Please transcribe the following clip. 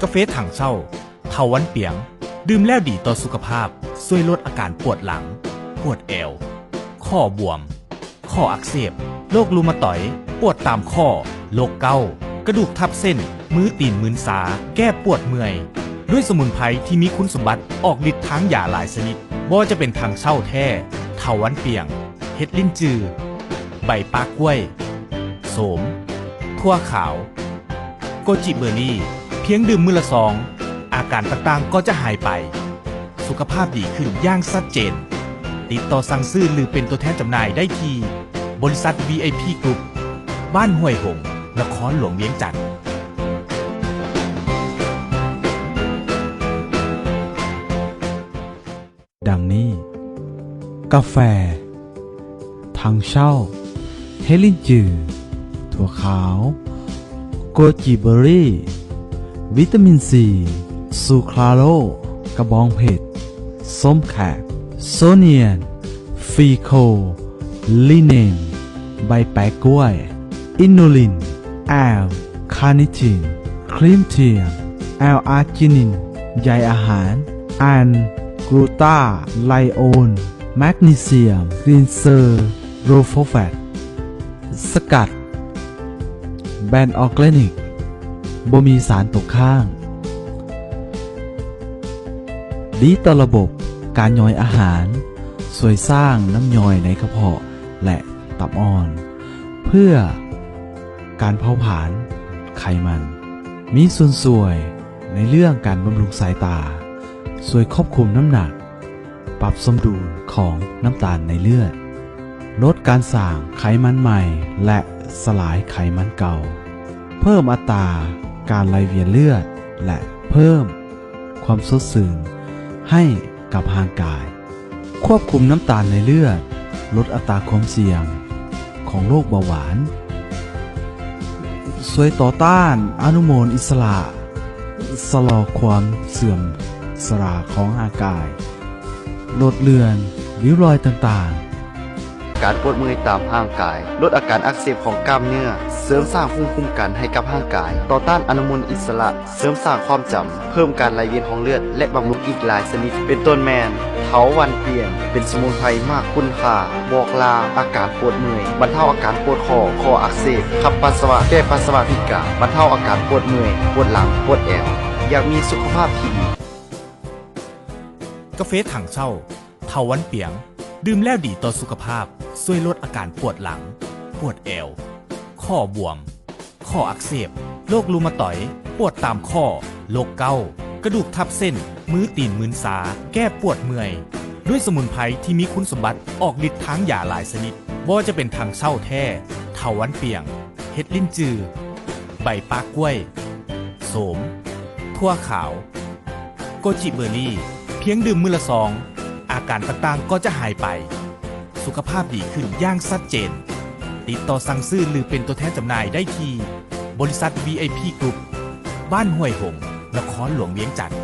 กาแฟถังเช่าเถาวัลย์เปียงดื่มแล้วดีต่อสุขภาพช่วยลดอาการปวดหลังปวดเอวข้อบวมข้ออักเสบโรครูมาตอยด์ปวดตามข้อโรคเกากระดูกทับเส้นมือตีนมือสาแก้ปวดเมื่อยด้วยสมุนไพรที่มีคุณสมบัติออกฤทธิ์ทางยาหลายชนิดบ่ว่าจะเป็นถังเช่าแท้เถาวัลย์เปียงเห็ดลิ้นจือใบปากล้วยโสมทั่วขาวโกจิเบอร์รี่เพียงดื่มมื้อละซองอาการต่างๆก็จะหายไปสุขภาพดีขึ้นอย่างชัดเจนติดต่อสั่งซื้อหรือเป็นตัวแทนจำหน่ายได้ที่บริษัท VIP Group บ้านห้วยหงส์นครหลวงเวียงจันทน์ดังนี้กาแฟถังเช่าเฮลินจือถั่วขาวโกจิเบอร์รี่วิตามินซีซูคราโลกระบองเพชรส้มแขกโซเนียนฟีโคลิเนนใบแปะกล้วยอินูลินแอลคาร์นิทินครีมเทียมแอลอาร์จินินใยอาหารอันกลูตาไลโอนแมกนีเซียมกรีนเซอร์โรโฟแฟตสกัดแบนออร์แกนิกบ่มีสารตกค้างดีต่อระบบการย่อยอาหารช่วยสร้างน้ำย่อยในกระเพาะและตับอ่อนเพื่อการเผาผลาญไขมันมีส่วนช่วยในเรื่องการบำรุงสายตาช่วยควบคุมน้ำหนักปรับสมดุลของน้ำตาลในเลือดลดการสร้างไขมันใหม่และสลายไขมันเก่าเพิ่มอัตราการไหลเวียนเลือดและเพิ่มความสดชื่นให้กับร่างกายควบคุมน้ำตาลในเลือดลดอัตราความเสี่ยงของโรคเบาหวานช่วยต่อต้านอนุมูลอิสระชะลอความเสื่อมสลายของร่างกายลดเลือนริ้วรอยต่างๆการปวดเมื่อยตามร่างกายลดอาการอักเสบของกล้ามเนื้อเสริมสร้างภูมิคุ้มกันให้กับร่างกายต่อต้านอนุมูลอิสระเสริมสร้างความจำเพิ่มการไหลเวียนของเลือดและบำรุงอีกหลายชนิดเป็นต้นแมนเถาวัลย์เปียงเป็นสมุนไพรมากคุณค่าบอกลาอาการปวดเมื่อยบรรเทาอาการปวดคออักเสบขับปัสสาวะแก้ปัสสาวะพิการบรรเทาอาการปวดเมื่อยปวดหลังปวดแอวอยากมีสุขภาพที่ดีกาแฟถังเช่าเถาวัลย์เปียงดื่มแล้วดีต่อสุขภาพช่วยลดอาการปวดหลังปวดเอวข้อบวมข้ออักเสบโรครูมาตอยด์ปวดตามข้อโรคเกากระดูกทับเส้นมือตีนมือสาแก้ปวดเมื่อยด้วยสมุนไพรที่มีคุณสมบัติออกฤทธิ์ทางยาหลายชนิดบ่ว่าจะเป็นถังเช่าแท้เถาวัลย์เปียงเห็ดลิ้นจือใบปากล้วยโสมทั่วขาวโกจิเบอร์รี่เพียงดื่มมื้อละซองอาการต่างๆก็จะหายไปสุขภาพดีขึ้นอย่างชัดเจนติดต่อสั่งซื้อหรือเป็นตัวแทนจำหน่ายได้ที่บริษัท VIP Group บ้านห้วยหงส์นครหลวงเวียงจันทน์